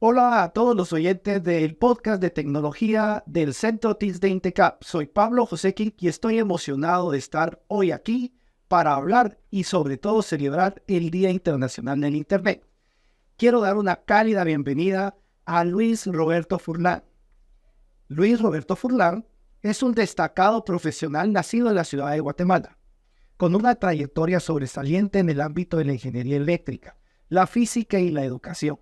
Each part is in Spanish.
Hola a todos los oyentes del podcast de tecnología del Centro TIS de INTECAP. Soy Pablo José King y estoy emocionado de estar hoy aquí para hablar y sobre todo celebrar el Día Internacional del Internet. Quiero dar una cálida bienvenida a Luis Roberto Furlan. Luis Roberto Furlan es un destacado profesional nacido en la ciudad de Guatemala, con una trayectoria sobresaliente en el ámbito de la ingeniería eléctrica, la física y la educación.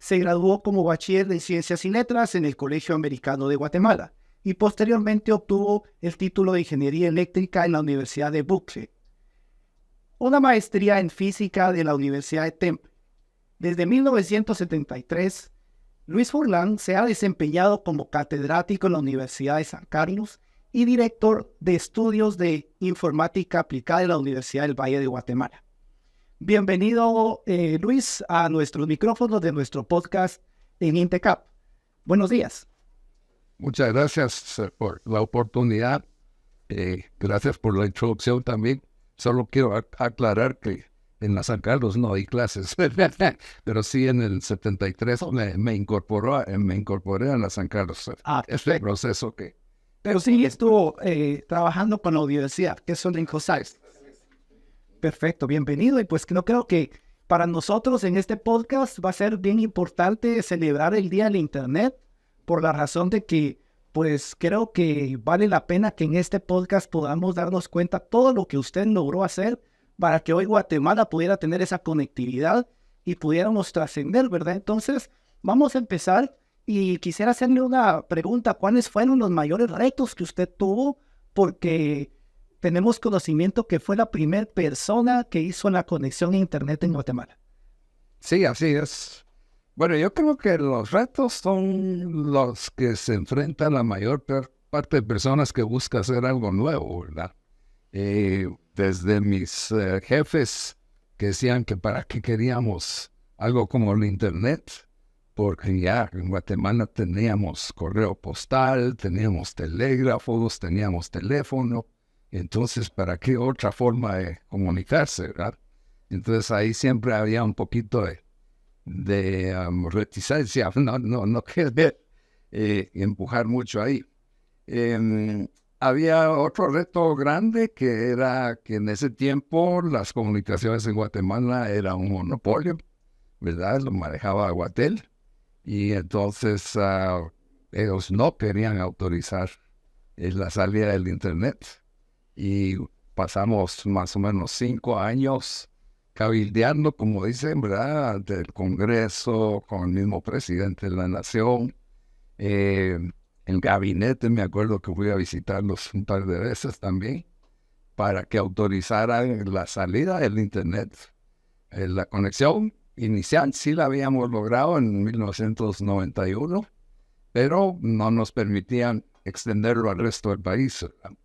Se graduó como bachiller en Ciencias y Letras en el Colegio Americano de Guatemala y posteriormente obtuvo el título de Ingeniería Eléctrica en la Universidad de Berkeley, una maestría en Física de la Universidad de Temple. Desde 1973, Luis Furlan se ha desempeñado como catedrático en la Universidad de San Carlos y director de Estudios de Informática Aplicada en la Universidad del Valle de Guatemala. Bienvenido, Luis, a nuestros micrófonos de nuestro podcast en INTECAP. Buenos días. Muchas gracias por la oportunidad. Gracias por la introducción también. Solo quiero aclarar que en la San Carlos no hay clases, pero sí en el 73 me incorporé a la San Carlos. Este proceso que... Pero sí estuvo trabajando con la universidad, que son en COSAIS. Perfecto, bienvenido. Y pues no creo que para nosotros en este podcast va a ser bien importante celebrar el Día del Internet por la razón de que pues creo que vale la pena que en este podcast podamos darnos cuenta todo lo que usted logró hacer para que hoy Guatemala pudiera tener esa conectividad y pudiéramos trascender, ¿verdad? Entonces vamos a empezar y quisiera hacerle una pregunta. ¿Cuáles fueron los mayores retos que usted tuvo? Porque tenemos conocimiento que fue la primera persona que hizo la conexión a Internet en Guatemala. Sí, así es. Bueno, yo creo que los retos son los que se enfrentan la mayor parte de personas que buscan hacer algo nuevo, ¿verdad? Desde mis jefes que decían que para qué queríamos algo como el Internet, porque ya en Guatemala teníamos correo postal, teníamos telégrafos, teníamos teléfono. Entonces, ¿para qué otra forma de comunicarse, verdad? Entonces, ahí siempre había un poquito de reticencia, no querer empujar mucho ahí. Había otro reto grande que era que en ese tiempo las comunicaciones en Guatemala era un monopolio, ¿verdad? Lo manejaba Aguatel y entonces ellos no querían autorizar la salida del Internet. Y pasamos más o menos 5 años cabildeando, como dicen, ¿verdad?, ante el Congreso, con el mismo presidente de la Nación. El gabinete, me acuerdo que fui a visitarlos un par de veces también, para que autorizaran la salida del Internet. La conexión inicial sí la habíamos logrado en 1991, pero no nos permitían extenderlo al resto del país, ¿verdad?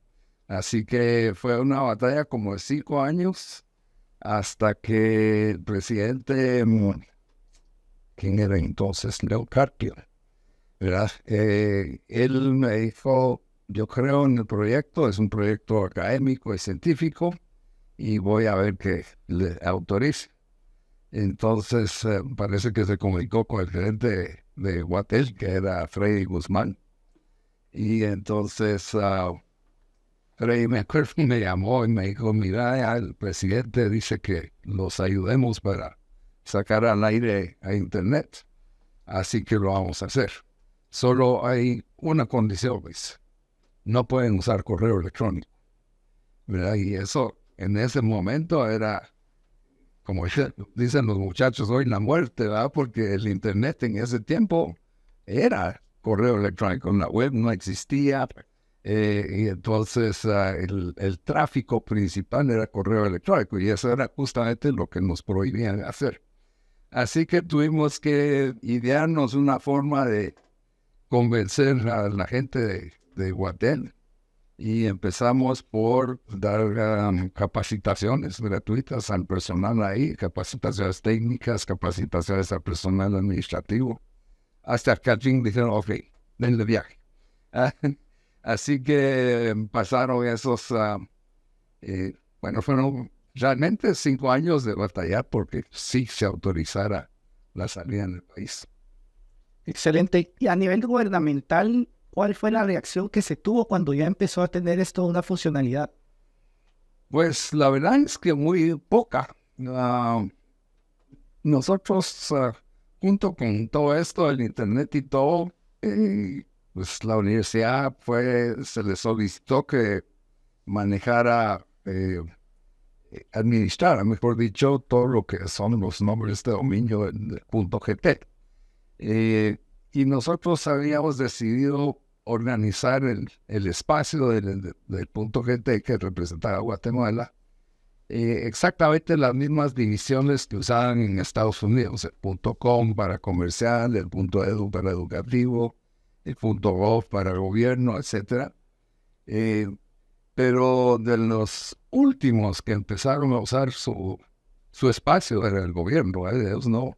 Así que fue una batalla como de 5 años hasta que el presidente, ¿quién era entonces? Leo Carpio, ¿verdad? Él me dijo, yo creo en el proyecto, es un proyecto académico y científico y voy a ver que le autorice. Entonces parece que se comunicó con el gerente de Guatel, que era Freddy Guzmán, y entonces... Pero me acuerdo que me llamó y me dijo, mira, el presidente dice que los ayudemos para sacar al aire a Internet, así que lo vamos a hacer. Solo hay una condición, pues, no pueden usar correo electrónico, ¿verdad? Y eso en ese momento era, como dicen los muchachos hoy, la muerte, ¿verdad? Porque el Internet en ese tiempo era correo electrónico, la web no existía. Y entonces el tráfico principal era correo electrónico y eso era justamente lo que nos prohibían hacer. Así que tuvimos que idearnos una forma de convencer a la gente de Guatel y empezamos por dar capacitaciones gratuitas al personal ahí, capacitaciones técnicas, capacitaciones al personal administrativo, hasta que al fin dijeron, ok, ven de viaje. Así que pasaron esos, fueron realmente 5 años de batallar porque sí se autorizara la salida en el país. Excelente. Y a nivel gubernamental, ¿cuál fue la reacción que se tuvo cuando ya empezó a tener esto una funcionalidad? Pues la verdad es que muy poca. Nosotros, junto con todo esto, el internet y todo, pues la universidad se le solicitó que manejara, administrara, mejor dicho, todo lo que son los nombres de dominio en .gt. Y nosotros habíamos decidido organizar el espacio del .gt que representaba Guatemala, exactamente las mismas divisiones que usaban en Estados Unidos, el .com para comercial, el .edu para educativo, el .gov para gobierno, etcétera. Pero de los últimos que empezaron a usar su espacio era el gobierno. Ellos no,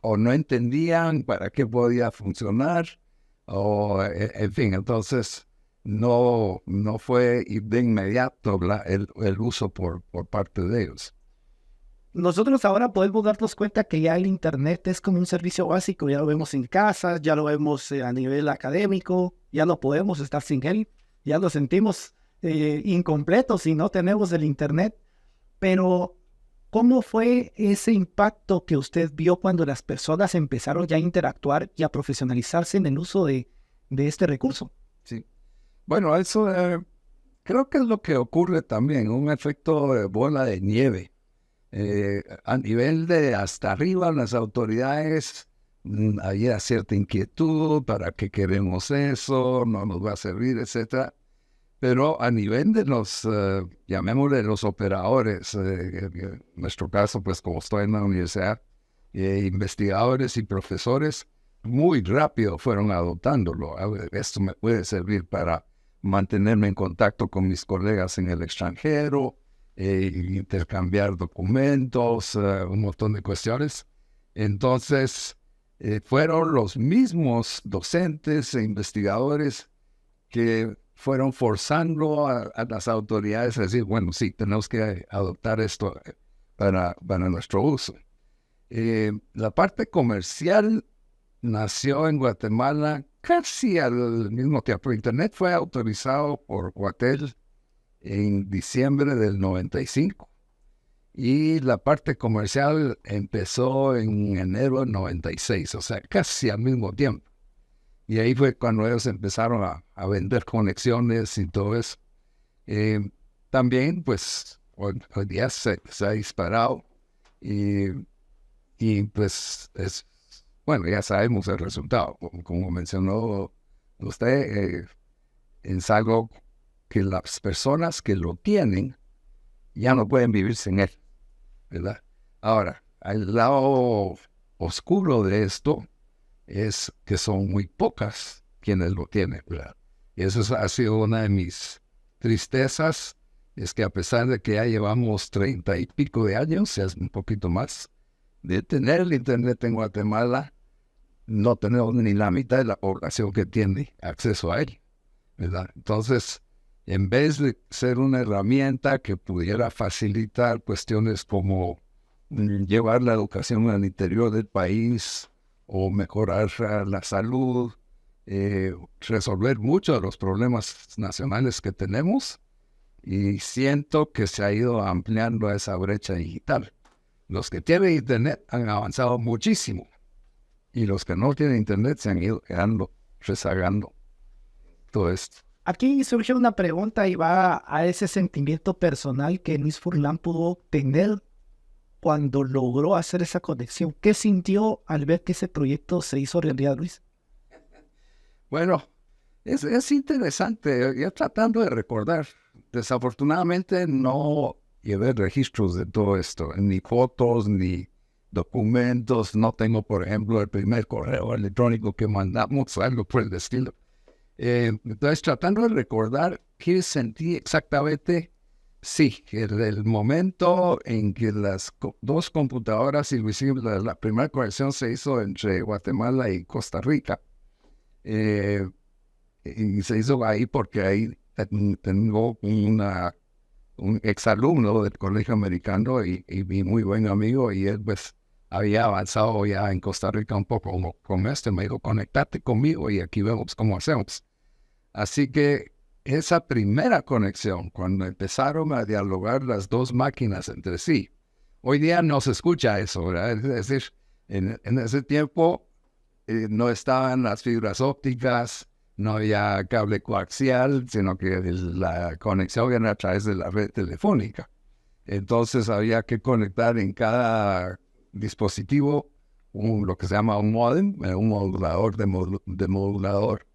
o no entendían para qué podía funcionar, o en fin, entonces no fue de inmediato el uso por parte de ellos. Nosotros ahora podemos darnos cuenta que ya el Internet es como un servicio básico, ya lo vemos en casa, ya lo vemos a nivel académico, ya no podemos estar sin él, ya lo sentimos incompletos si no tenemos el Internet. Pero, ¿cómo fue ese impacto que usted vio cuando las personas empezaron ya a interactuar y a profesionalizarse en el uso de este recurso? Sí. Bueno, eso creo que es lo que ocurre también, un efecto de bola de nieve. A nivel de hasta arriba, las autoridades, había cierta inquietud, ¿para qué queremos eso? ¿No nos va a servir, etcétera? Pero a nivel de los, llamémosle los operadores, en nuestro caso, pues como estoy en la universidad, investigadores y profesores, muy rápido fueron adoptándolo. Esto me puede servir para mantenerme en contacto con mis colegas en el extranjero, intercambiar documentos, un montón de cuestiones. Entonces, fueron los mismos docentes e investigadores que fueron forzando a las autoridades a decir, bueno, sí, tenemos que adoptar esto para nuestro uso. La parte comercial nació en Guatemala casi al mismo tiempo. Internet fue autorizado por Guatel en diciembre del 95 y la parte comercial empezó en enero del 96, o sea, casi al mismo tiempo. Y ahí fue cuando ellos empezaron a vender conexiones y todo eso. También, pues, hoy día se ha disparado y pues, bueno, ya sabemos el resultado. Como mencionó usted, es algo que las personas que lo tienen ya no pueden vivir sin él, ¿verdad? Ahora, el lado oscuro de esto es que son muy pocas quienes lo tienen, ¿verdad? Y eso ha sido una de mis tristezas, es que a pesar de que ya llevamos 30 y pico de años, es un poquito más, de tener el Internet en Guatemala, no tenemos ni la mitad de la población que tiene acceso a él, ¿verdad? Entonces, en vez de ser una herramienta que pudiera facilitar cuestiones como llevar la educación al interior del país o mejorar la salud, resolver muchos de los problemas nacionales que tenemos, y siento que se ha ido ampliando esa brecha digital. Los que tienen Internet han avanzado muchísimo y los que no tienen Internet se han ido quedando, rezagando todo esto. Aquí surge una pregunta y va a ese sentimiento personal que Luis Furlan pudo tener cuando logró hacer esa conexión. ¿Qué sintió al ver que ese proyecto se hizo realidad, Luis? Bueno, es interesante. Yo tratando de recordar, desafortunadamente no llevé registros de todo esto, ni fotos, ni documentos. No tengo, por ejemplo, el primer correo electrónico que mandamos, algo por el estilo. Entonces, tratando de recordar qué sentí exactamente, sí, el momento en que las dos computadoras, inclusive la primera conexión se hizo entre Guatemala y Costa Rica, y se hizo ahí porque ahí tengo un exalumno del colegio americano y mi muy buen amigo, y él pues había avanzado ya en Costa Rica un poco con esto. Me dijo, conectate conmigo y aquí vemos cómo hacemos. Así que esa primera conexión, cuando empezaron a dialogar las dos máquinas entre sí, hoy día no se escucha eso, ¿verdad? Es decir, en ese tiempo no estaban las fibras ópticas, no había cable coaxial, sino que la conexión era a través de la red telefónica. Entonces había que conectar en cada dispositivo lo que se llama un módem, un modulador de modulador.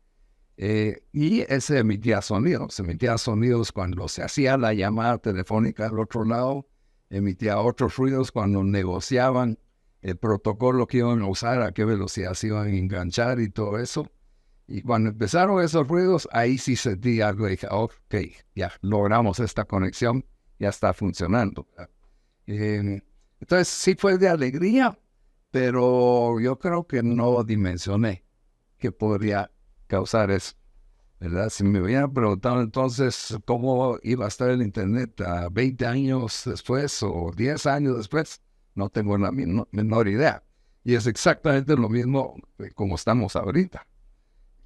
Y ese emitía sonidos. Se emitía sonidos cuando se hacía la llamada telefónica al otro lado, emitía otros ruidos cuando negociaban el protocolo que iban a usar, a qué velocidad se iban a enganchar y todo eso. Y cuando empezaron esos ruidos, ahí sí sentí algo y dije, ok, ya logramos esta conexión, ya está funcionando. Entonces sí fue de alegría, pero yo creo que no dimensioné que podría causar eso, ¿verdad? Si me hubieran preguntado entonces cómo iba a estar el Internet a 20 años después o 10 años después, no tengo la menor idea. Y es exactamente lo mismo como estamos ahorita,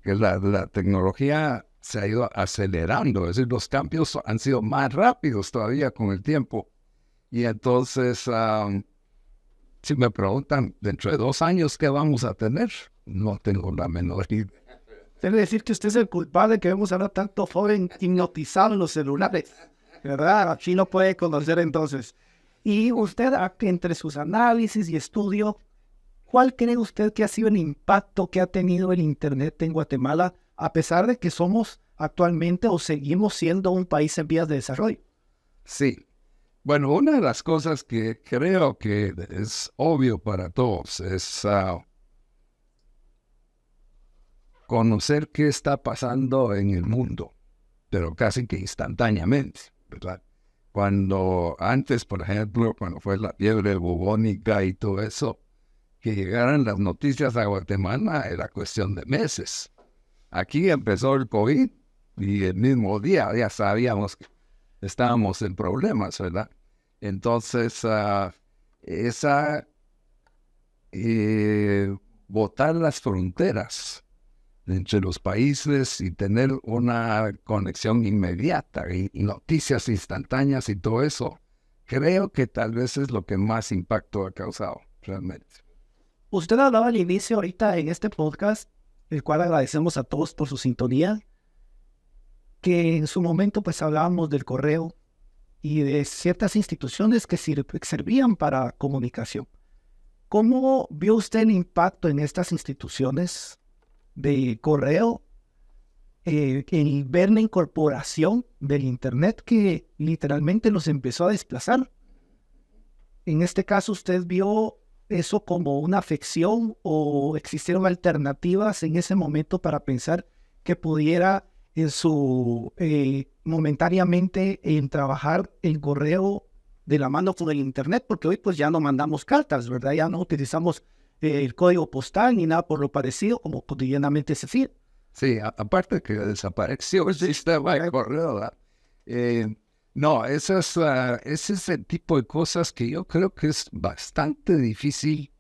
que la tecnología se ha ido acelerando, es decir, los cambios han sido más rápidos todavía con el tiempo. Y entonces, si me preguntan, dentro de 2 años, ¿qué vamos a tener? No tengo la menor idea. Debe decir que usted es el culpable que vemos ahora tanto joven hipnotizado en los celulares, ¿verdad? Así lo puede conocer entonces. Y usted, entre sus análisis y estudio, ¿cuál cree usted que ha sido el impacto que ha tenido el Internet en Guatemala, a pesar de que somos actualmente o seguimos siendo un país en vías de desarrollo? Sí. Bueno, una de las cosas que creo que es obvio para todos es conocer qué está pasando en el mundo, pero casi que instantáneamente, ¿verdad? Cuando antes, por ejemplo, cuando fue la fiebre bubónica y todo eso, que llegaran las noticias a Guatemala era cuestión de meses. Aquí empezó el COVID y el mismo día ya sabíamos que estábamos en problemas, ¿verdad? Entonces, botar las fronteras entre los países y tener una conexión inmediata y noticias instantáneas y todo eso, creo que tal vez es lo que más impacto ha causado realmente. Usted hablaba al inicio ahorita en este podcast, el cual agradecemos a todos por su sintonía, que en su momento pues hablábamos del correo y de ciertas instituciones que servían para comunicación. ¿Cómo vio usted el impacto en estas instituciones de correo, en ver la incorporación del Internet que literalmente los empezó a desplazar? En este caso, ¿usted vio eso como una afección o existieron alternativas en ese momento para pensar que pudiera momentáneamente en trabajar el correo de la mano con el Internet? Porque hoy pues ya no mandamos cartas, ¿verdad? Ya no utilizamos el código postal ni nada por lo parecido como cotidianamente se hacía. Sí, aparte que desapareció el sistema de correo, ¿verdad? No, ese es el tipo de cosas que yo creo que es bastante difícil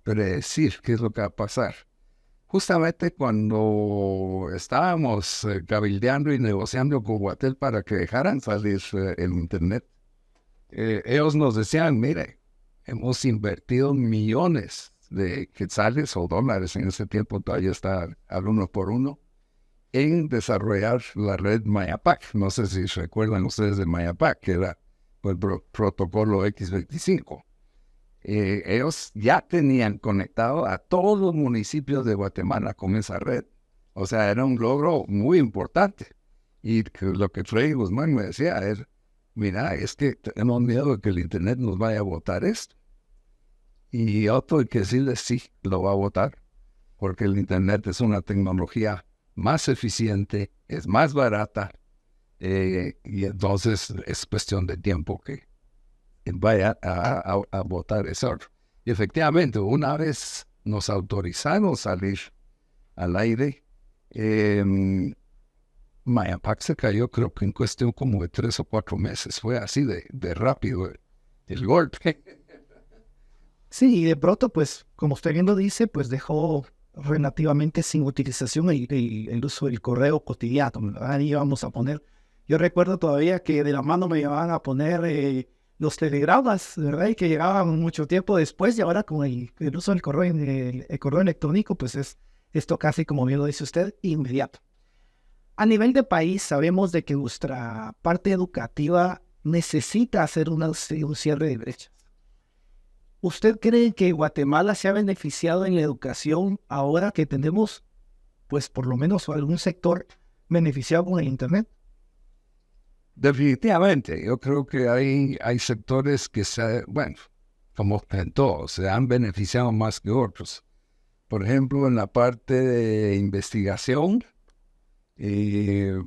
predecir qué es lo que va a pasar. Justamente cuando estábamos cabildeando y negociando con Guatel para que dejaran salir el Internet, ellos nos decían, mire, hemos invertido millones de quetzales o dólares, en ese tiempo todavía está al 1 por 1, en desarrollar la red Mayapac. No sé si recuerdan ustedes de Mayapac, que era el protocolo X25. Ellos ya tenían conectado a todos los municipios de Guatemala con esa red. O sea, era un logro muy importante. Y lo que Freddy Guzmán me decía es, mira, es que tenemos miedo de que el Internet nos vaya a botar esto. Y otro hay que decirles, sí, lo va a botar, porque el Internet es una tecnología más eficiente, es más barata, y entonces es cuestión de tiempo que vaya a botar eso. Y efectivamente, una vez nos autorizaron salir al aire, Mayapac se cayó, creo que en cuestión como de 3 o 4 meses. Fue así de rápido el golpe. Sí, y de pronto, pues, como usted bien lo dice, pues dejó relativamente sin utilización el uso del correo cotidiano, ¿verdad? Ahí íbamos a poner, yo recuerdo todavía que de la mano me llevaban a poner los telegramas, ¿verdad? Y que llegaban mucho tiempo después, y ahora con el uso del correo, el correo electrónico, pues es esto casi, como bien lo dice usted, inmediato. A nivel de país, sabemos de que nuestra parte educativa necesita hacer un cierre de brechas. ¿Usted cree que Guatemala se ha beneficiado en la educación ahora que tenemos, pues por lo menos algún sector beneficiado con el Internet? Definitivamente, yo creo que hay sectores que bueno, como en todo, se han beneficiado más que otros. Por ejemplo, en la parte de investigación, eh,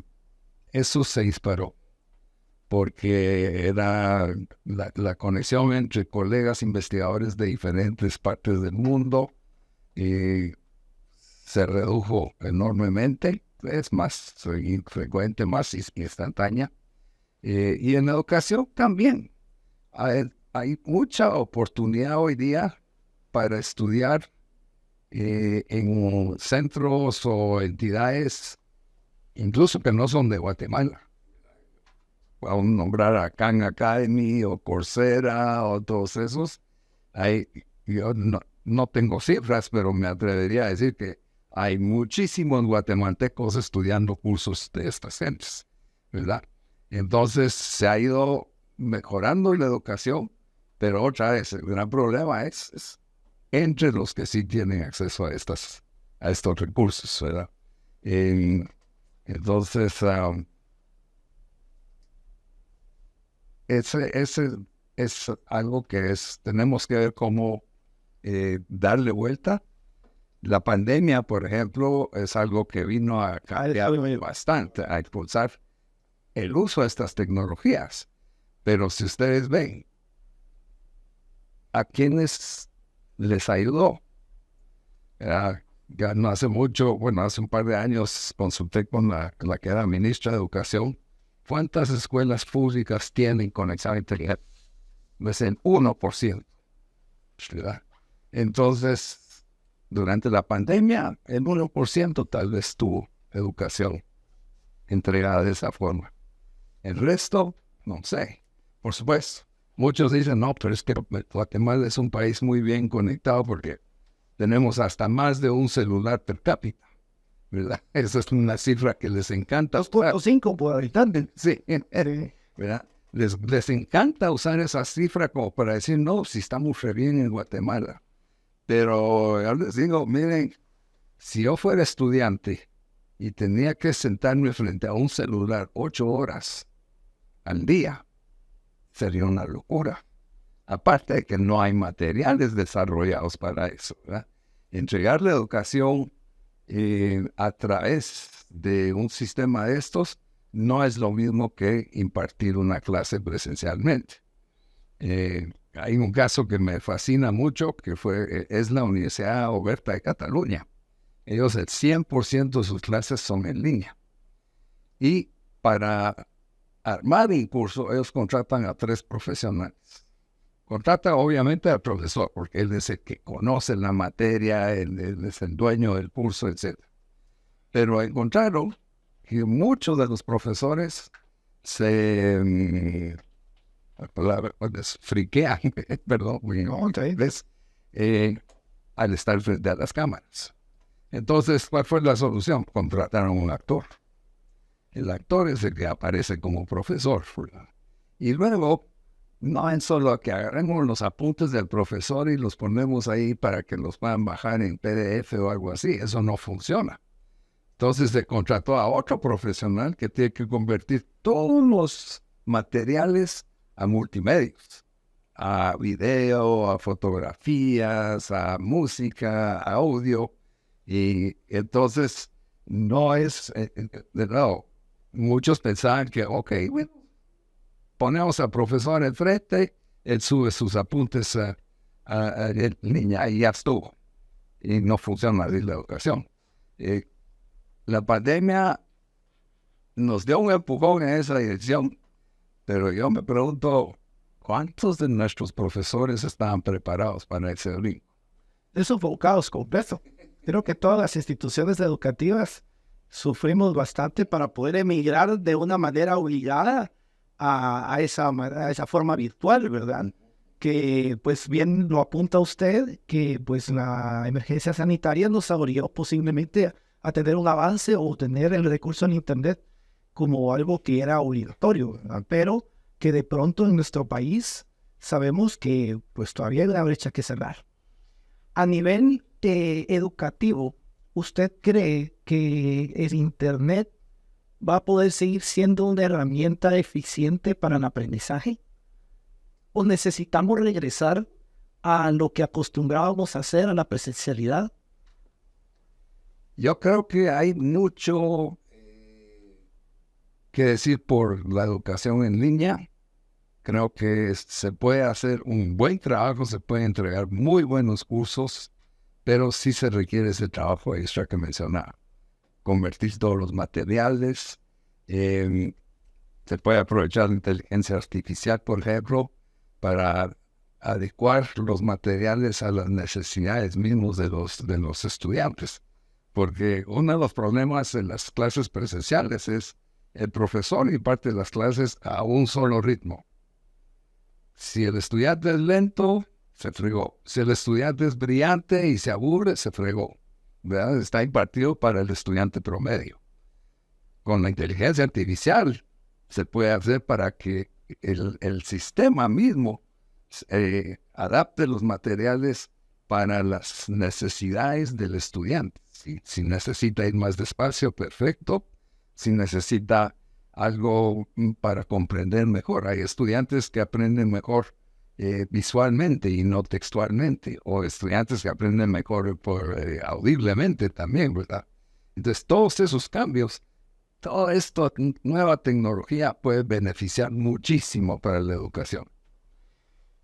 eso se disparó, porque era la conexión entre colegas investigadores de diferentes partes del mundo, se redujo enormemente, es más frecuente, más instantánea. Y en la educación también. Hay mucha oportunidad hoy día para estudiar en centros o entidades, incluso que no son de Guatemala. Puedo nombrar a Khan Academy o Coursera o todos esos. Yo no tengo cifras, pero me atrevería a decir que hay muchísimos guatemaltecos estudiando cursos de estas gentes, ¿verdad? Entonces se ha ido mejorando la educación, pero otra vez el gran problema es entre los que sí tienen acceso a estos recursos, ¿verdad? Entonces, ese es algo que tenemos que ver cómo darle vuelta. La pandemia, por ejemplo, es algo que vino a cambiar bastante, a impulsar el uso de estas tecnologías. Pero si ustedes ven, ¿a quiénes les ayudó? Ya no hace mucho, bueno, hace un par de años consulté con la que era ministra de Educación. ¿Cuántas escuelas públicas tienen conexión a Internet? Es el 1%, ¿verdad? Entonces, durante la pandemia, el 1% tal vez tuvo educación entregada de esa forma. El resto, no sé. Por supuesto, muchos dicen, no, pero es que Guatemala es un país muy bien conectado porque tenemos hasta más de un celular per cápita, ¿verdad? Esa es una cifra que les encanta. 2.5 por habitante. Sí, ¿verdad? Les encanta usar esa cifra como para decir, no, si estamos re bien en Guatemala. Pero yo les digo, miren, si yo fuera estudiante y tenía que sentarme frente a un celular 8 horas al día, sería una locura. Aparte de que no hay materiales desarrollados para eso, ¿verdad? Entregar la educación a través de un sistema de estos no es lo mismo que impartir una clase presencialmente. Hay un caso que me fascina mucho, que es la Universidad Oberta de Cataluña. Ellos, el 100% de sus clases son en línea. Y para armar un curso, ellos contratan a 3 profesionales. Contratan obviamente al profesor, porque él es el que conoce la materia, él es el dueño del curso, etc. Pero encontraron que muchos de los profesores la palabra friquean, perdón, al estar frente a las cámaras. Entonces, ¿cuál fue la solución? Contrataron a un actor. El actor es el que aparece como profesor, ¿verdad? Y luego, no es solo que agarremos los apuntes del profesor y los ponemos ahí para que los puedan bajar en PDF o algo así. Eso no funciona. Entonces se contrató a otro profesional que tiene que convertir todos los materiales a multimedios, a video, a fotografías, a música, a audio. Y entonces no es, de nuevo, muchos pensaban que, ok, bueno, ponemos al profesor enfrente, él sube sus apuntes a línea y ya estuvo. Y no funciona así la educación. La pandemia nos dio un empujón en esa dirección, pero yo me pregunto, ¿cuántos de nuestros profesores estaban preparados para ese brinco? Eso fue un caos completo. Creo que todas las instituciones educativas sufrimos bastante para poder emigrar de una manera obligada a esa forma virtual, ¿verdad? Que pues bien lo apunta usted, que pues la emergencia sanitaria nos orilló posiblemente a tener un avance o tener el recurso en Internet como algo que era obligatorio, ¿verdad? Pero que de pronto en nuestro país sabemos que pues todavía hay una brecha que cerrar. A nivel educativo, ¿usted cree que el Internet va a poder seguir siendo una herramienta eficiente para el aprendizaje? ¿O necesitamos regresar a lo que acostumbrábamos a hacer, a la presencialidad? Yo creo que hay mucho que decir por la educación en línea. Creo que se puede hacer un buen trabajo, se pueden entregar muy buenos cursos, pero sí se requiere ese trabajo extra que mencionaba. Convertir todos los materiales, se puede aprovechar la inteligencia artificial, por ejemplo, para adecuar los materiales a las necesidades mismas de los estudiantes. Porque uno de los problemas en las clases presenciales es el profesor imparte las clases a un solo ritmo. Si el estudiante es lento, se fregó. Si el estudiante es brillante y se aburre, se fregó, ¿verdad? Está impartido para el estudiante promedio. Con la inteligencia artificial se puede hacer para que el sistema mismo adapte los materiales para las necesidades del estudiante. Si necesita ir más despacio, perfecto. Si necesita algo para comprender mejor. Hay estudiantes que aprenden mejor visualmente y no textualmente, o estudiantes que aprenden mejor audiblemente también, ¿verdad? Entonces, todos esos cambios, toda esta nueva tecnología puede beneficiar muchísimo para la educación.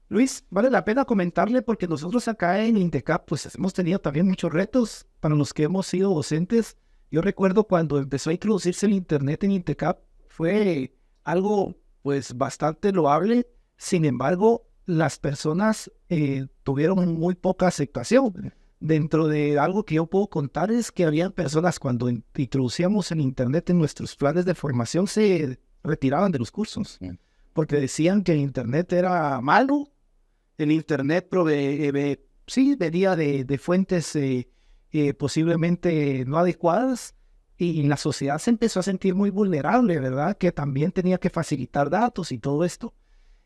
Luis, vale la pena comentarle porque nosotros acá en INTECAP pues hemos tenido también muchos retos para los que hemos sido docentes. Yo recuerdo cuando empezó a introducirse el Internet en INTECAP, fue algo pues bastante loable. Sin embargo, las personas tuvieron muy poca aceptación. Dentro de algo que yo puedo contar es que había personas cuando introducíamos el Internet en nuestros planes de formación se retiraban de los cursos porque decían que el Internet era malo. El Internet venía de fuentes posiblemente no adecuadas y la sociedad se empezó a sentir muy vulnerable, ¿verdad? Que también tenía que facilitar datos y todo esto.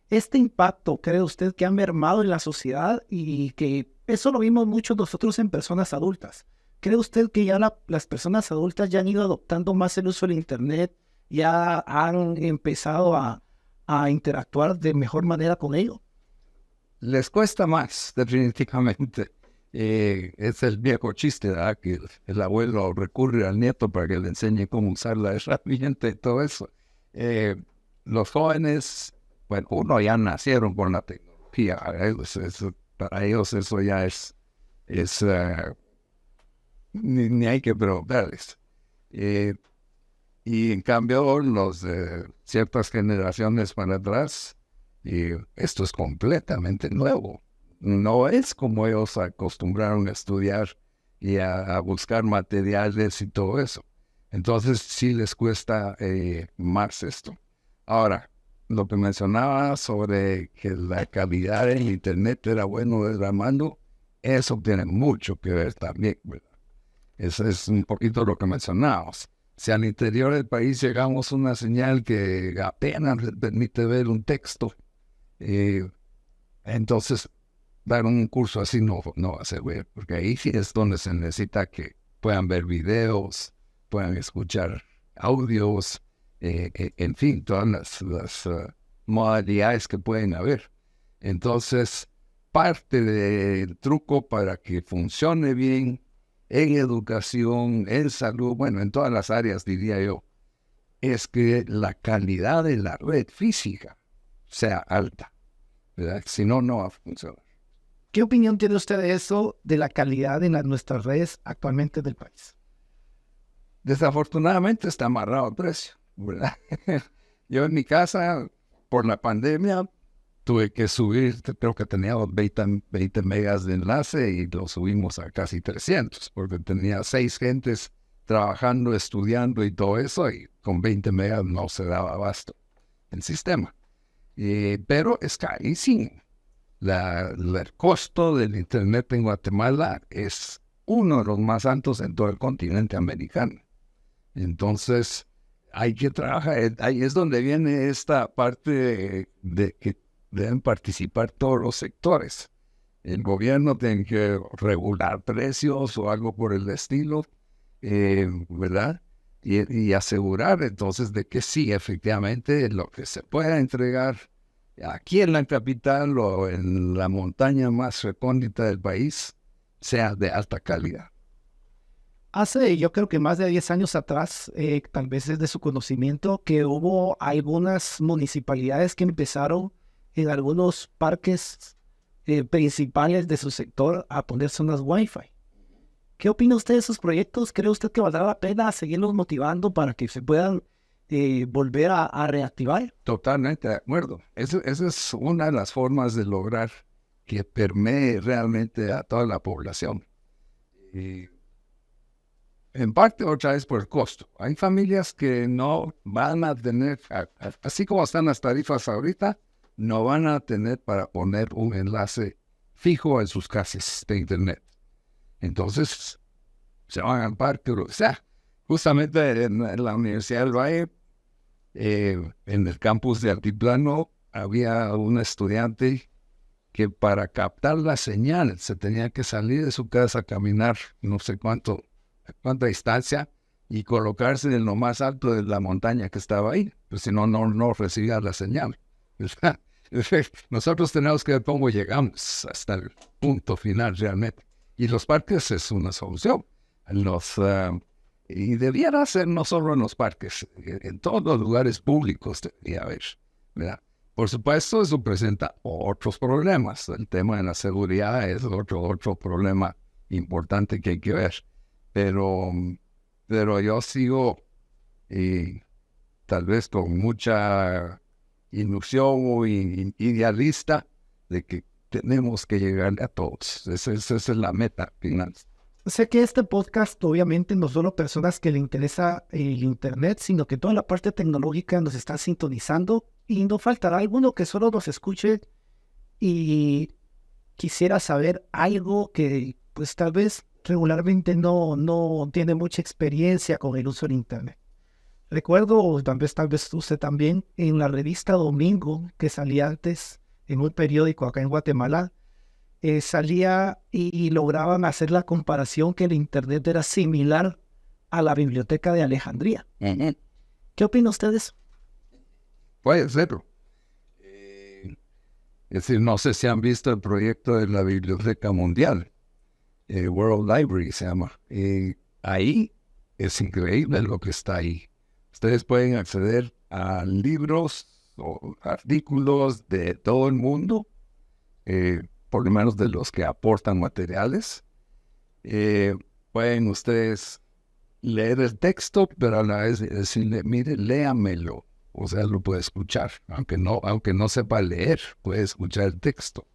Este impacto, ¿cree usted que ha mermado en la sociedad y que eso lo vimos mucho nosotros en personas adultas? ¿Cree usted que ya las personas adultas ya han ido adoptando más el uso del Internet, ya han empezado a interactuar de mejor manera con ello? Les cuesta más, definitivamente. Es el viejo chiste, ¿verdad? Que el abuelo recurre al nieto para que le enseñe cómo usar la herramienta y todo eso. Los jóvenes, bueno, uno ya nacieron con la tecnología. Para ellos eso ya ni hay que preguntarles. Y en cambio, los de ciertas generaciones para atrás, esto es completamente nuevo. No es como ellos acostumbraron a estudiar y a buscar materiales y todo eso. Entonces sí les cuesta más esto. Ahora, lo que mencionaba sobre que la calidad del Internet era bueno, era malo, eso tiene mucho que ver también, ¿verdad? Eso es un poquito lo que mencionábamos. Si al interior del país llegamos a una señal que apenas le permite ver un texto, entonces dar un curso así no va a ser bueno, porque ahí sí es donde se necesita que puedan ver videos, puedan escuchar audios, en fin, todas las modalidades que pueden haber. Entonces, parte del truco para que funcione bien en educación, en salud, bueno, en todas las áreas, diría yo, es que la calidad de la red física sea alta, ¿verdad? Si no, no va a funcionar. ¿Qué opinión tiene usted de eso, de la calidad de nuestras redes actualmente del país? Desafortunadamente está amarrado al precio, ¿verdad? Yo en mi casa, por la pandemia, tuve que subir, creo que tenía 20 megas de enlace y lo subimos a casi 300, porque tenía 6 gentes trabajando, estudiando y todo eso, y con 20 megas no se daba abasto el sistema. Pero es carísimo. El costo del Internet en Guatemala es uno de los más altos en todo el continente americano. Entonces, hay que trabajar. Ahí es donde viene esta parte de que deben participar todos los sectores. El gobierno tiene que regular precios o algo por el estilo, ¿verdad? Y asegurar entonces de que sí, efectivamente, lo que se pueda entregar aquí en la capital o en la montaña más recóndita del país sea de alta calidad. Hace, yo creo que más de 10 años atrás, tal vez es de su conocimiento, que hubo algunas municipalidades que empezaron en algunos parques principales de su sector a poner zonas Wi-Fi. ¿Qué opina usted de esos proyectos? ¿Cree usted que valdrá la pena seguirlos motivando para que se puedan volver a reactivar? Totalmente de acuerdo. Esa es una de las formas de lograr que permee realmente a toda la población. Y en parte otra vez por el costo. Hay familias que no van a tener, así como están las tarifas ahorita, no van a tener para poner un enlace fijo en sus casas de internet. Entonces, se van al parque, o sea, justamente en la Universidad del Valle, en el campus de Altiplano, había un estudiante que para captar la señal se tenía que salir de su casa a caminar no sé cuánta distancia y colocarse en lo más alto de la montaña que estaba ahí, pues si no, no recibía la señal. Nosotros tenemos que ver cómo llegamos hasta el punto final realmente. Y los parques es una solución. Y debiera ser no solo en los parques, en todos los lugares públicos debería haber, ¿verdad? Por supuesto, eso presenta otros problemas. El tema de la seguridad es otro problema importante que hay que ver. Pero yo sigo, tal vez con mucha ilusión o idealista, de que tenemos que llegarle a todos. Esa es la meta final. Sé que este podcast, obviamente, no solo personas que le interesa el Internet, sino que toda la parte tecnológica nos está sintonizando y no faltará alguno que solo nos escuche y quisiera saber algo que, pues, tal vez regularmente no tiene mucha experiencia con el uso del Internet. Recuerdo, o tal vez usted también, en la revista Domingo, que salía antes en un periódico acá en Guatemala, salía y lograban hacer la comparación que el Internet era similar a la biblioteca de Alejandría. ¿Qué opina usted de eso? Puede serlo. Es decir, no sé si han visto el proyecto de la Biblioteca Mundial, World Library se llama. Ahí es increíble lo que está ahí. Ustedes pueden acceder a libros o artículos de todo el mundo, por lo menos de los que aportan materiales. Pueden ustedes leer el texto, pero a la vez decirle, mire, léamelo. O sea, lo puede escuchar, aunque no sepa leer, puede escuchar el texto.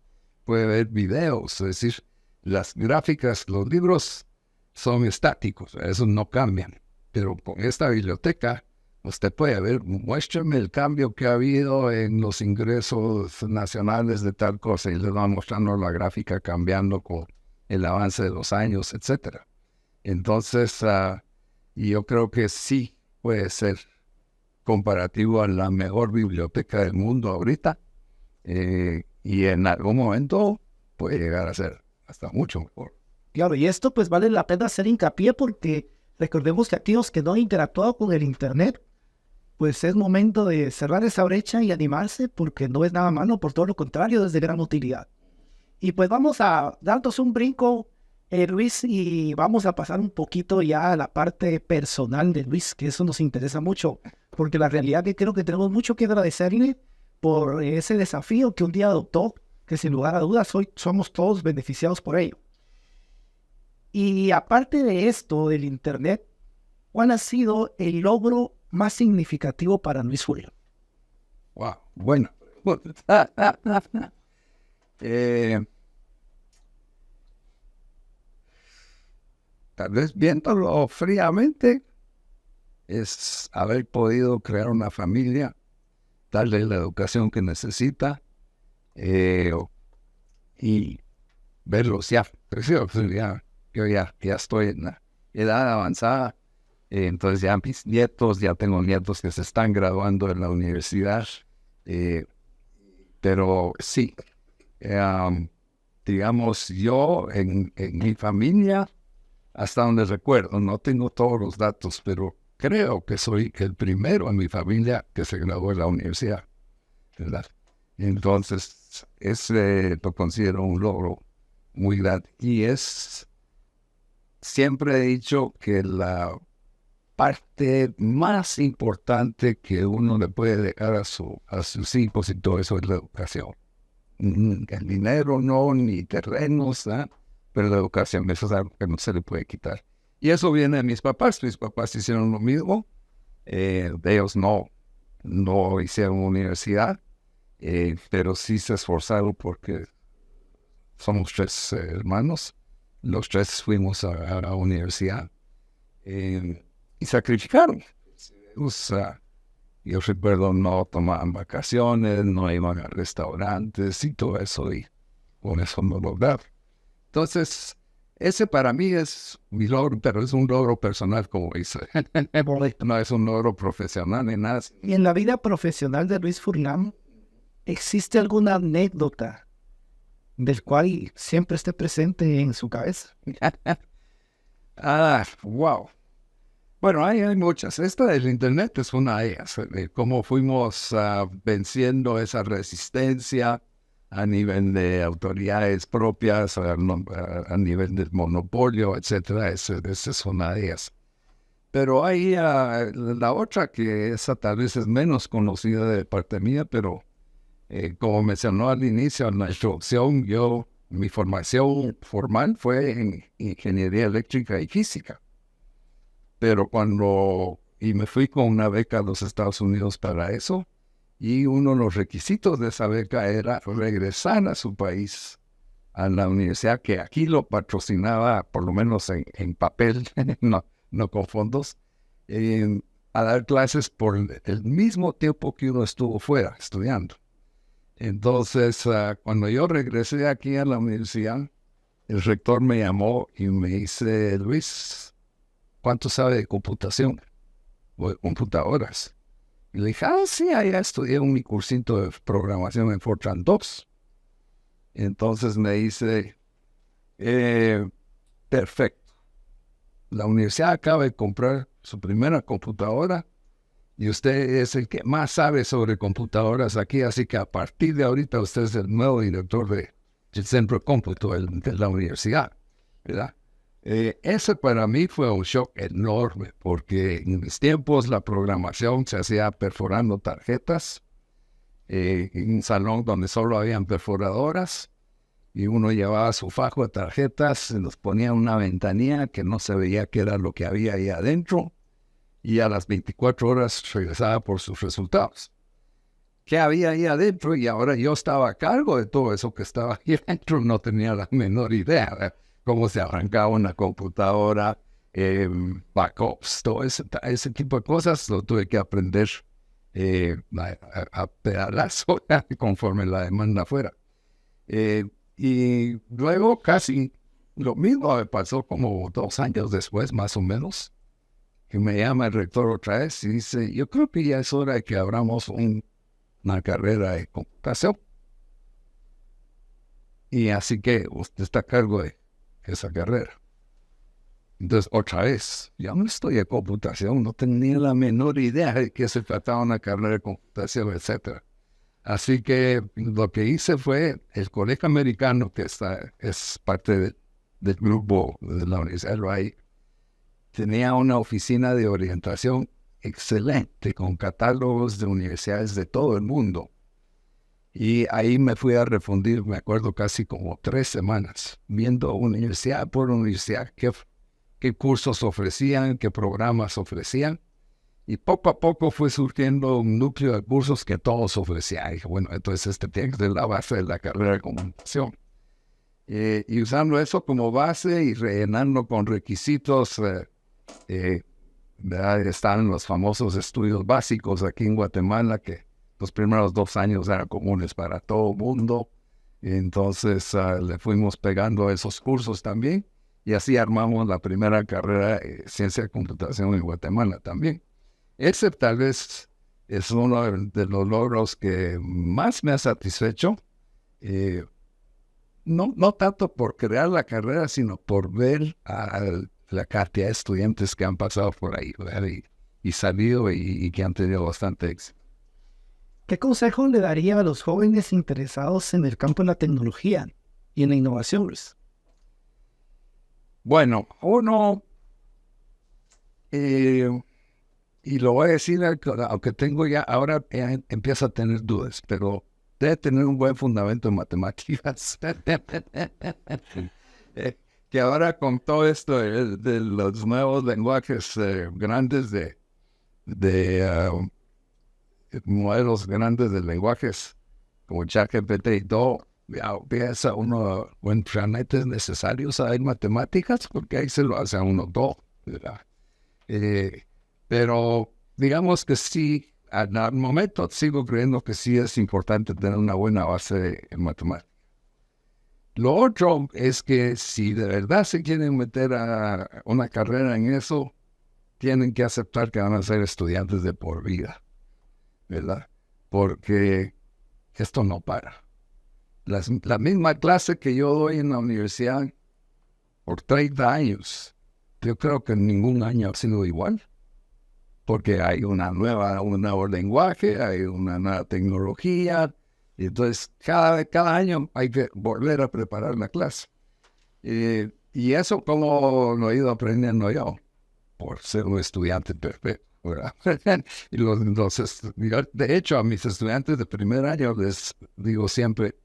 Puede ver videos, es decir, las gráficas, los libros son estáticos, esos no cambian. Pero con esta biblioteca, usted puede ver, muéstrame el cambio que ha habido en los ingresos nacionales de tal cosa, y les va mostrando la gráfica cambiando con el avance de los años, etc. Entonces, yo creo que sí puede ser comparativo a la mejor biblioteca del mundo ahorita, y en algún momento puede llegar a ser hasta mucho mejor. Claro, y esto pues vale la pena hacer hincapié porque recordemos que aquellos que no han interactuado con el Internet, pues es momento de cerrar esa brecha y animarse porque no es nada malo, por todo lo contrario, es de gran utilidad. Y pues vamos a darnos un brinco, Luis, y vamos a pasar un poquito ya a la parte personal de Luis, que eso nos interesa mucho, porque la realidad es que creo que tenemos mucho que agradecerle por ese desafío que un día adoptó, que sin lugar a dudas hoy somos todos beneficiados por ello. Y aparte de esto, del Internet, ¿cuál ha sido el logro más significativo para Luis Julio? Wow, bueno. Tal vez viéndolo fríamente, es haber podido crear una familia, darle la educación que necesita y verlos ya crecidos. Yo ya estoy en la edad avanzada, entonces ya mis nietos, ya tengo nietos que se están graduando en la universidad, pero sí, digamos, yo en mi familia, hasta donde recuerdo, no tengo todos los datos, pero creo que soy el primero en mi familia que se graduó en la universidad, ¿verdad? Entonces, ese lo considero un logro muy grande. Y siempre he dicho que la parte más importante que uno le puede dejar a sus hijos y todo eso es la educación. El dinero no, ni terrenos, ¿eh? Pero la educación, eso es algo que no se le puede quitar. Y eso viene de mis papás hicieron lo mismo. Ellos no hicieron universidad, pero sí se esforzaron porque somos 3 hermanos, los 3 fuimos a la universidad y sacrificaron. Yo recuerdo, no tomaban vacaciones, no iban a restaurantes y todo eso, y por eso no lograron. Entonces, ese para mí es mi logro, pero es un logro personal, como dice. No es un logro profesional ni nada. Y en la vida profesional de Luis Furlan, ¿existe alguna anécdota del cual siempre esté presente en su cabeza? Wow. Bueno, hay muchas. Esta del internet es una de ellas. Cómo fuimos venciendo esa resistencia a nivel de autoridades propias, a nivel del monopolio, etcétera. Esa es una de ellas. Pero hay la otra, que esa tal vez es menos conocida de parte mía, pero como mencionó al inicio, en la introducción, mi formación formal fue en ingeniería eléctrica y física. Pero me fui con una beca a los Estados Unidos para eso, y uno de los requisitos de esa beca era regresar a su país, a la universidad que aquí lo patrocinaba, por lo menos en papel, no con fondos, a dar clases por el mismo tiempo que uno estuvo fuera estudiando. Entonces, cuando yo regresé aquí a la universidad, el rector me llamó y me dice: Luis, ¿cuánto sabe de computación o de computadoras? Y le dije: sí, allá estudié mi cursito de programación en Fortran 2. Entonces me dice: perfecto, la universidad acaba de comprar su primera computadora y usted es el que más sabe sobre computadoras aquí, así que a partir de ahorita usted es el nuevo director del centro de cómputo de la universidad, ¿verdad? Ese para mí fue un shock enorme, porque en mis tiempos la programación se hacía perforando tarjetas, en un salón donde solo habían perforadoras, y uno llevaba su fajo de tarjetas, se nos ponía una ventanilla que no se veía qué era lo que había ahí adentro, y a las 24 horas regresaba por sus resultados. ¿Qué había ahí adentro? Y ahora yo estaba a cargo de todo eso que estaba ahí adentro, no tenía la menor idea, ¿verdad? Cómo se arrancaba una computadora, backups, todo ese tipo de cosas, lo tuve que aprender a pedalazo conforme la demanda fuera. Y luego casi lo mismo me pasó como 2 años después, más o menos, que me llama el rector otra vez y dice: yo creo que ya es hora de que abramos una carrera de computación. Y así que usted está a cargo de esa carrera. Entonces, otra vez, yo no estoy en computación, no tenía la menor idea de qué se trataba una carrera de computación, etc. Así que lo que hice fue el Colegio Americano, que es parte del grupo de la Universidad de Hawaii, tenía una oficina de orientación excelente con catálogos de universidades de todo el mundo. Y ahí me fui a refundir, me acuerdo, casi como 3 semanas, viendo universidad por universidad qué cursos ofrecían, qué programas ofrecían. Y poco a poco fue surgiendo un núcleo de cursos que todos ofrecían. Y dije, bueno, entonces este tiene que ser la base de la carrera de comunicación. Y usando eso como base y rellenando con requisitos, ¿verdad? Están los famosos estudios básicos aquí en Guatemala, que los primeros 2 años eran comunes para todo el mundo. Entonces le fuimos pegando a esos cursos también. Y así armamos la primera carrera de ciencia de computación en Guatemala también. Ese tal vez es uno de los logros que más me ha satisfecho. No tanto por crear la carrera, sino por ver a la cantidad de estudiantes que han pasado por ahí, ¿verdad? Y salido y que han tenido bastante éxito. ¿Qué consejo le daría a los jóvenes interesados en el campo de la tecnología y en la innovación, Luis? Bueno, uno, y lo voy a decir, aunque tengo ya, ahora empiezo a tener dudas, pero debe tener un buen fundamento en matemáticas. Que ahora con todo esto de los nuevos lenguajes grandes modelos grandes de lenguajes como ChatGPT y todo, ya piensa uno, bueno, realmente es necesario saber matemáticas porque ahí se lo hace a uno todo, ¿verdad? Pero digamos que sí, al momento sigo creyendo que sí es importante tener una buena base en matemáticas. Lo otro es que si de verdad se quieren meter a una carrera en eso, tienen que aceptar que van a ser estudiantes de por vida, ¿verdad? Porque esto no para. La misma clase que yo doy en la universidad por 30 años, yo creo que en ningún año ha sido igual. Porque hay un nuevo lenguaje, hay una nueva tecnología, y entonces cada año hay que volver a preparar la clase. Y eso como lo he ido aprendiendo yo, por ser un estudiante perfecto, ¿verdad? De hecho, a mis estudiantes de primer año les digo siempre,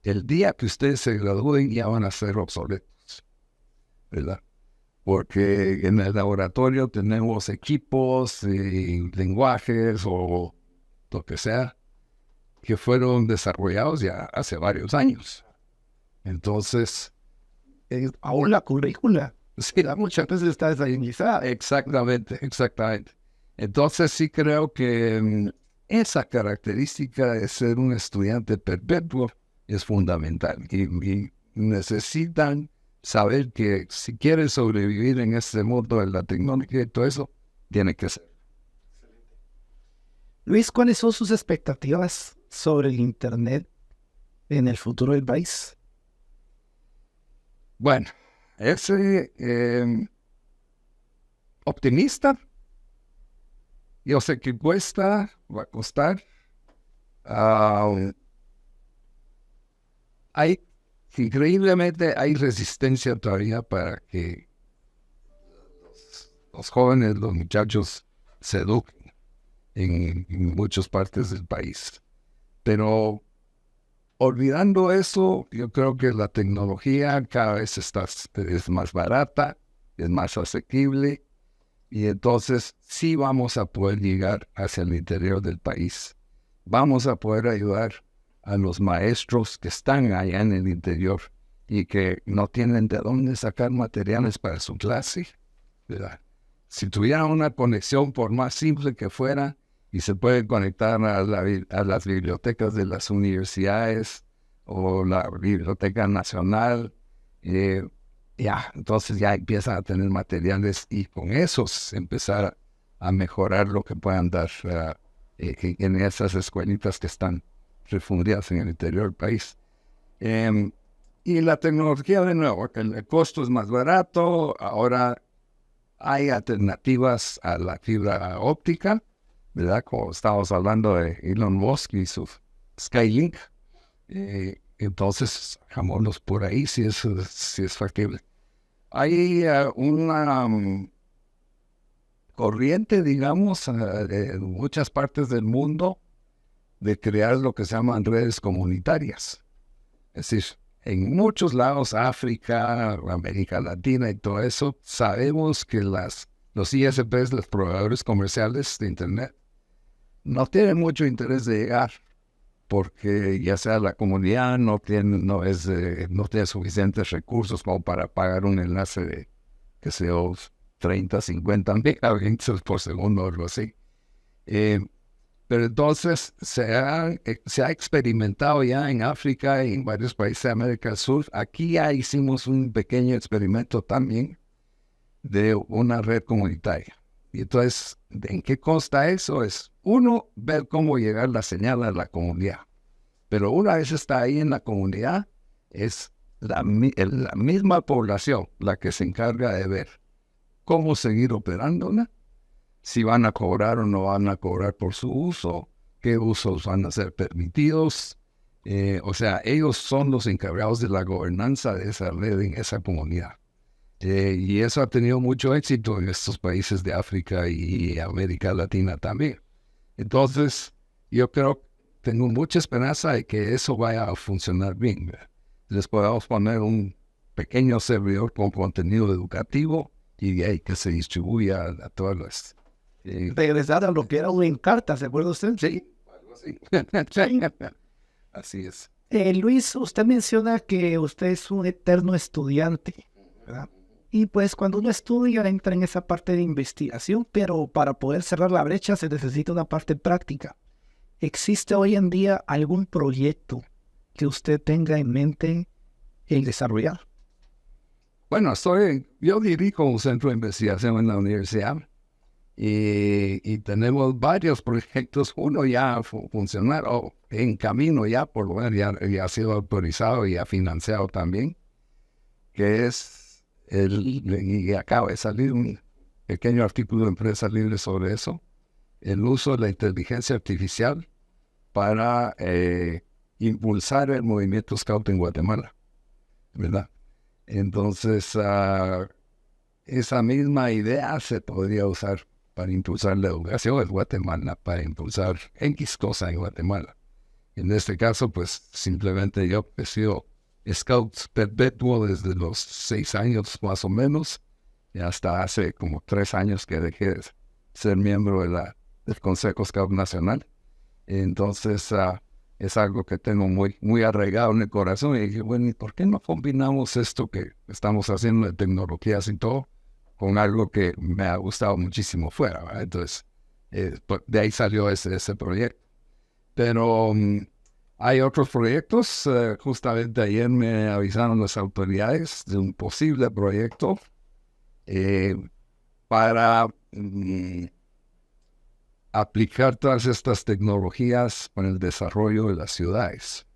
el día que ustedes se gradúen ya van a ser obsoletos, ¿verdad? Porque en el laboratorio tenemos equipos y lenguajes o lo que sea que fueron desarrollados ya hace varios años. Entonces, Aún la currícula, sí, muchas veces está desactualizada. exactamente. Entonces sí creo que esa característica de ser un estudiante perpetuo es fundamental y necesitan saber que si quiere sobrevivir en este mundo de la tecnología y todo eso, tiene que ser. Luis, ¿cuáles son sus expectativas sobre el Internet en el futuro del país? Bueno, ese optimista, yo sé que cuesta, va a costar. Increíblemente hay resistencia todavía para que los jóvenes, los muchachos se eduquen en muchas partes del país. Pero olvidando eso, yo creo que la tecnología cada vez es más barata, es más asequible, y entonces sí vamos a poder llegar hacia el interior del país. Vamos a poder ayudar a los maestros que están allá en el interior y que no tienen de dónde sacar materiales para su clase, ¿verdad? Si tuvieran una conexión, por más simple que fuera, y se puede conectar a las bibliotecas de las universidades o la Biblioteca Nacional, entonces ya empiezan a tener materiales y con esos empezar a mejorar lo que puedan dar en esas escuelitas que están refundidas en el interior del país. Y la tecnología, de nuevo, el costo es más barato, ahora hay alternativas a la fibra óptica, ¿verdad? Como estamos hablando de Elon Musk y su Skylink. Entonces, hagámoslos por ahí si es factible. Hay una corriente, digamos, en muchas partes del mundo de crear lo que se llaman redes comunitarias. Es decir, en muchos lados, África, América Latina y todo eso, sabemos que las los ISPs, los proveedores comerciales de Internet, no tienen mucho interés de llegar, porque ya sea la comunidad no tiene suficientes recursos como para pagar un enlace de, que sea 30, 50 megabits por segundo o algo así. Pero entonces se ha experimentado ya en África y en varios países de América del Sur. Aquí ya hicimos un pequeño experimento también de una red comunitaria. Y entonces, ¿en qué consta eso? Es, uno, ver cómo llegar la señal a la comunidad. Pero una vez está ahí en la comunidad, es la misma población la que se encarga de ver cómo seguir operándola, si van a cobrar o no van a cobrar por su uso, qué usos van a ser permitidos. O sea, ellos son los encargados de la gobernanza de esa red en esa comunidad. Y eso ha tenido mucho éxito en estos países de África y América Latina también. Entonces, yo tengo mucha esperanza de que eso vaya a funcionar bien. Les podemos poner un pequeño servidor con contenido educativo y de ahí que se distribuya a todas las... Regresar a lo que era un Encarta, ¿se acuerda usted? Sí, algo así. Así es. Luis, usted menciona que usted es un eterno estudiante, ¿verdad? Y pues cuando uno estudia entra en esa parte de investigación, pero para poder cerrar la brecha se necesita una parte práctica. ¿Existe hoy en día algún proyecto que usted tenga en mente en desarrollar? Bueno, yo dirijo un centro de investigación en la universidad y tenemos varios proyectos, uno ya funcionar o en camino ya, por lo menos ya ha sido autorizado y ha financiado también, que es y acaba de salir un pequeño artículo de Empresa Libre sobre eso, el uso de la inteligencia artificial para impulsar el movimiento Scout en Guatemala, ¿verdad? Entonces, esa misma idea se podría usar para impulsar la educación en Guatemala, para impulsar X cosa en Guatemala. En este caso, pues, simplemente yo he sido Scout perpetuo desde los 6 años más o menos, y hasta hace como 3 años que dejé de ser miembro del Consejo Scout Nacional. Entonces, es algo que tengo muy, muy arraigado en el corazón. Y dije, bueno, ¿y por qué no combinamos esto que estamos haciendo de tecnologías y todo con algo que me ha gustado muchísimo fuera, ¿verdad? Entonces, de ahí salió ese proyecto. Pero hay otros proyectos. Justamente ayer me avisaron las autoridades de un posible proyecto para aplicar todas estas tecnologías para el desarrollo de las ciudades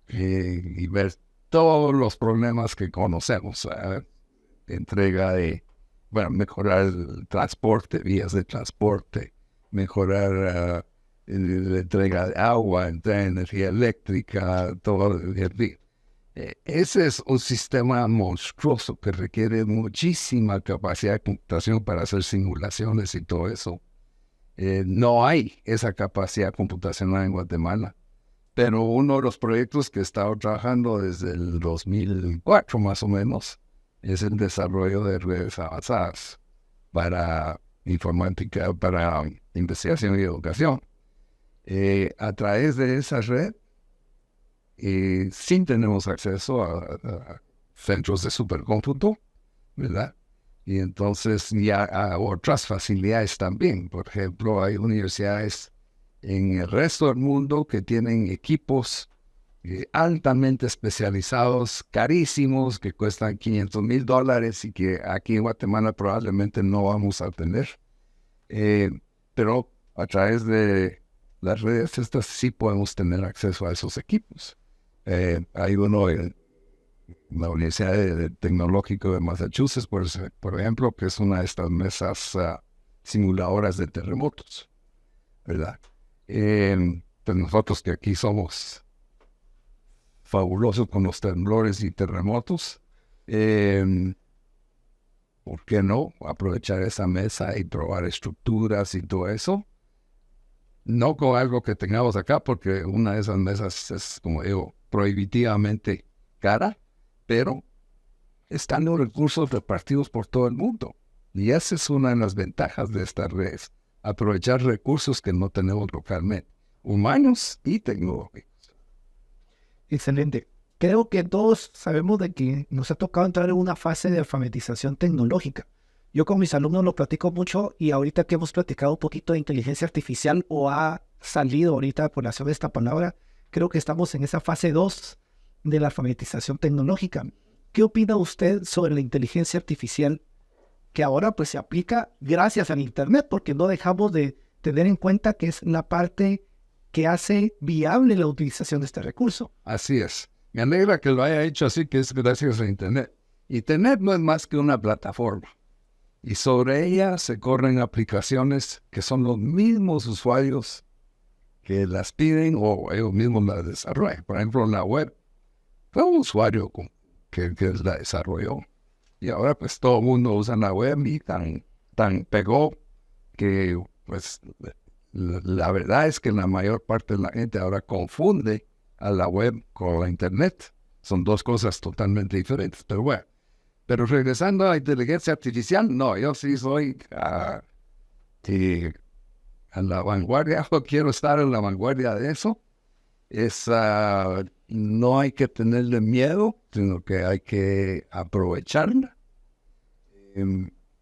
y ver todos los problemas que conocemos. Mejorar el transporte, vías de transporte, mejorar la entrega de agua, energía eléctrica, todo. Ese es un sistema monstruoso que requiere muchísima capacidad de computación para hacer simulaciones y todo eso. No hay esa capacidad computacional en Guatemala, pero uno de los proyectos que he estado trabajando desde el 2004 más o menos es el desarrollo de redes avanzadas para informática, para investigación y educación. A través de esa red, sí tenemos acceso a centros de supercómputo, ¿verdad? Y entonces ya a otras facilidades también. Por ejemplo, hay universidades en el resto del mundo que tienen equipos altamente especializados, carísimos, que cuestan $500,000 y que aquí en Guatemala probablemente no vamos a tener. Pero a través de las redes estas sí podemos tener acceso a esos equipos. Hay uno en la Universidad Tecnológica de Massachusetts, por ejemplo, que es una de estas mesas simuladoras de terremotos, ¿verdad? Pues nosotros que aquí somos fabulosos con los temblores y terremotos, ¿por qué no aprovechar esa mesa y probar estructuras y todo eso? No con algo que tengamos acá, porque una de esas mesas es, como digo, prohibitivamente cara, pero están los recursos repartidos por todo el mundo. Y esa es una de las ventajas de estas redes, aprovechar recursos que no tenemos localmente, humanos y tecnológicos. Excelente. Creo que todos sabemos de que nos ha tocado entrar en una fase de alfabetización tecnológica. Yo con mis alumnos lo platico mucho y ahorita que hemos platicado un poquito de inteligencia artificial o ha salido ahorita por la de esta palabra, creo que estamos en esa fase 2 de la alfabetización tecnológica. ¿Qué opina usted sobre la inteligencia artificial que ahora pues se aplica gracias al Internet? Porque no dejamos de tener en cuenta que es la parte que hace viable la utilización de este recurso. Así es. Me alegra que lo haya hecho así, que es gracias a Internet. Internet no es más que una plataforma. Y sobre ella se corren aplicaciones que son los mismos usuarios que las piden o ellos mismos las desarrollan. Por ejemplo, la web fue un usuario que la desarrolló. Y ahora pues todo el mundo usa la web y tan pegó que pues la verdad es que la mayor parte de la gente ahora confunde a la web con la internet. Son dos cosas totalmente diferentes, pero bueno. Pero regresando a la inteligencia artificial, no, yo sí soy a la vanguardia, o quiero estar en la vanguardia de eso. No hay que tenerle miedo, sino que hay que aprovecharla.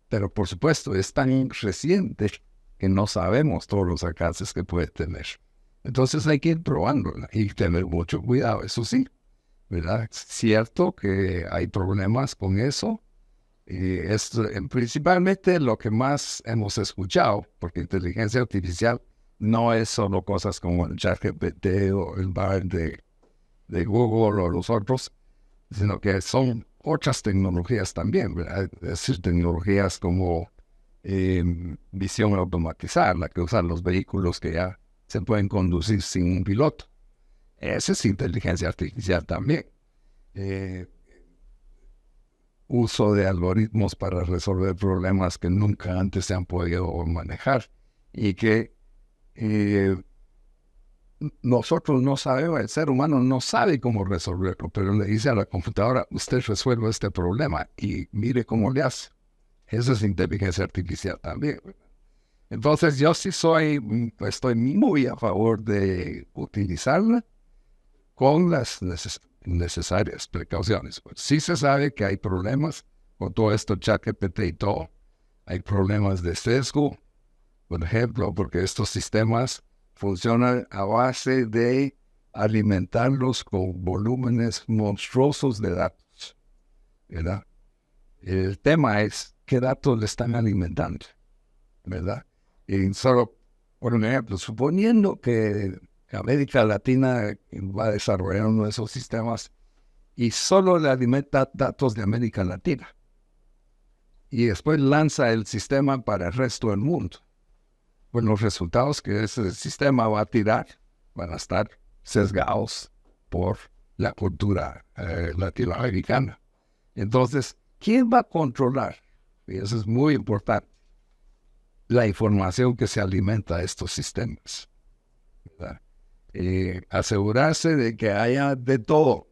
Pero por supuesto, es tan reciente que no sabemos todos los alcances que puede tener. Entonces hay que ir probándola y tener mucho cuidado, eso sí, ¿verdad? Es cierto que hay problemas con eso. Y es principalmente lo que más hemos escuchado, porque inteligencia artificial no es solo cosas como el ChatGPT o el Bard de Google o los otros, sino que son otras tecnologías también, ¿verdad? Es decir, tecnologías como visión automatizada, la que usan los vehículos que ya se pueden conducir sin un piloto. Esa es inteligencia artificial también. Uso de algoritmos para resolver problemas que nunca antes se han podido manejar y que nosotros no sabemos, el ser humano no sabe cómo resolverlo, pero le dice a la computadora, usted resuelve este problema y mire cómo le hace. Eso es inteligencia artificial también. Entonces yo sí estoy muy a favor de utilizarla con las necesarias precauciones. Pues sí se sabe que hay problemas con todo esto, ChatGPT y todo. Hay problemas de sesgo, por ejemplo, porque estos sistemas funcionan a base de alimentarlos con volúmenes monstruosos de datos, ¿verdad? El tema es qué datos le están alimentando, ¿verdad? Y solo, por ejemplo, suponiendo que América Latina va a desarrollar uno de esos sistemas y solo le alimenta datos de América Latina y después lanza el sistema para el resto del mundo. Pues los resultados que ese sistema va a tirar van a estar sesgados por la cultura latinoamericana. Entonces, ¿quién va a controlar? Y eso es muy importante. La información que se alimenta de estos sistemas, ¿verdad? Asegurarse de que haya de todo,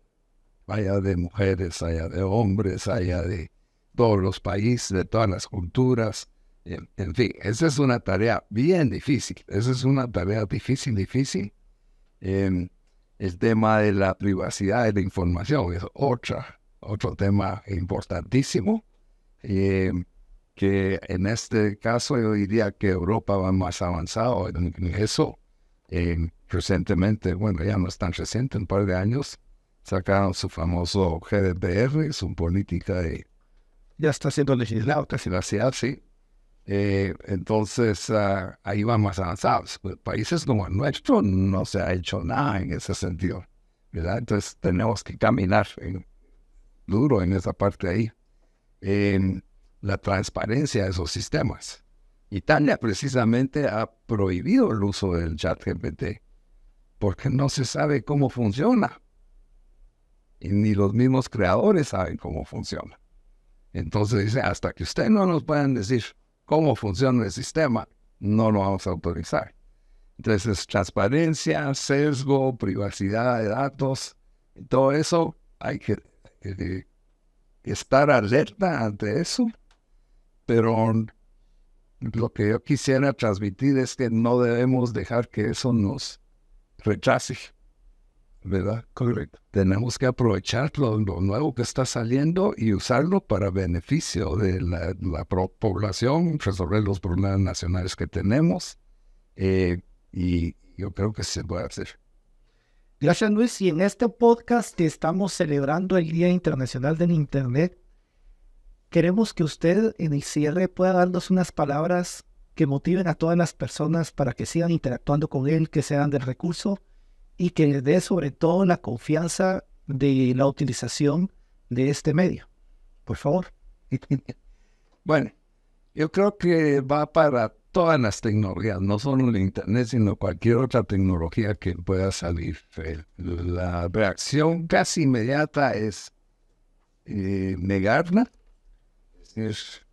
haya de mujeres, haya de hombres, haya de todos los países, de todas las culturas, en fin, esa es una tarea bien difícil, esa es una tarea difícil. El tema de la privacidad de la información es otro tema importantísimo, que en este caso yo diría que Europa va más avanzado en eso. Recientemente, bueno, ya no es tan reciente, un par de años, sacaron su famoso GDPR, su política de Ya está siendo legislado casi. privacidad, sí. Entonces, ahí van más avanzados. Países como el nuestro no se ha hecho nada en ese sentido, ¿verdad? Entonces, tenemos que caminar duro en esa parte ahí. La transparencia de esos sistemas. Italia precisamente ha prohibido el uso del ChatGPT porque no se sabe cómo funciona. Y ni los mismos creadores saben cómo funciona. Entonces dice, hasta que ustedes no nos puedan decir cómo funciona el sistema, no lo vamos a autorizar. Entonces, transparencia, sesgo, privacidad de datos, todo eso hay que estar alerta ante eso, pero lo que yo quisiera transmitir es que no debemos dejar que eso nos retrase, ¿verdad? Correcto. Tenemos que aprovechar lo nuevo que está saliendo y usarlo para beneficio de la población, resolver los problemas nacionales que tenemos, y yo creo que se puede hacer. Gracias, Luis. Y en este podcast que estamos celebrando el Día Internacional del Internet, queremos que usted en el cierre pueda darnos unas palabras que motiven a todas las personas para que sigan interactuando con él, que sean del recurso y que les dé sobre todo la confianza de la utilización de este medio. Por favor. Bueno, yo creo que va para todas las tecnologías, no solo el Internet, sino cualquier otra tecnología que pueda salir. La reacción casi inmediata es negarla, es decir,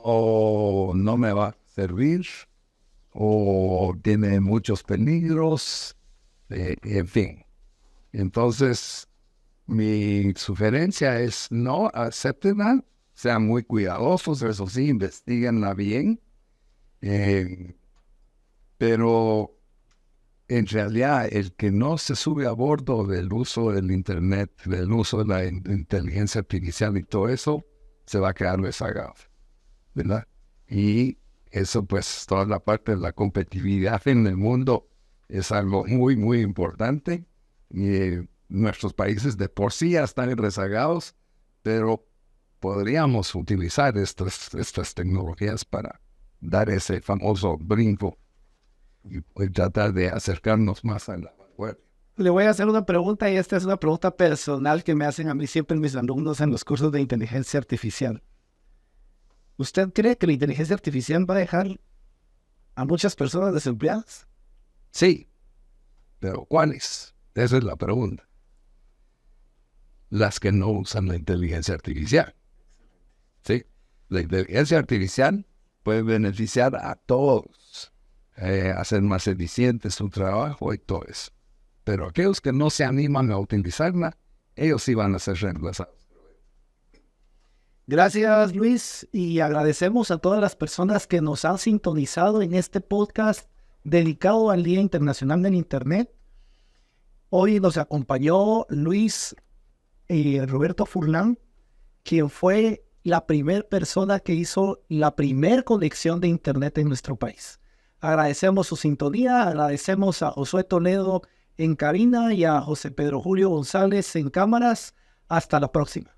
no me va a servir, o tiene muchos peligros, en fin. Entonces, mi sugerencia es no acéptenla, sean muy cuidadosos, eso sí, investiguenla bien. Pero en realidad el que no se sube a bordo del uso del Internet, del uso de la inteligencia artificial y todo eso, se va a quedar rezagado, ¿verdad? Y eso, pues, toda la parte de la competitividad en el mundo es algo muy, muy importante. Y nuestros países de por sí ya están rezagados, pero podríamos utilizar estas tecnologías para dar ese famoso brinco y tratar de acercarnos más a la vanguardia. Le voy a hacer una pregunta y esta es una pregunta personal que me hacen a mí siempre mis alumnos en los cursos de inteligencia artificial. ¿Usted cree que la inteligencia artificial va a dejar a muchas personas desempleadas? Sí, pero ¿cuáles? Esa es la pregunta. Las que no usan la inteligencia artificial. Sí, la inteligencia artificial puede beneficiar a todos, hacer más eficiente su trabajo y todo eso. Pero aquellos que no se animan a utilizarla, ellos sí van a ser reemplazados. Gracias, Luis, y agradecemos a todas las personas que nos han sintonizado en este podcast dedicado al Día Internacional del Internet. Hoy nos acompañó Luis Roberto Furlan, quien fue la primera persona que hizo la primera conexión de Internet en nuestro país. Agradecemos su sintonía, agradecemos a Josué Toledo en cabina y a José Pedro Julio González en cámaras. Hasta la próxima.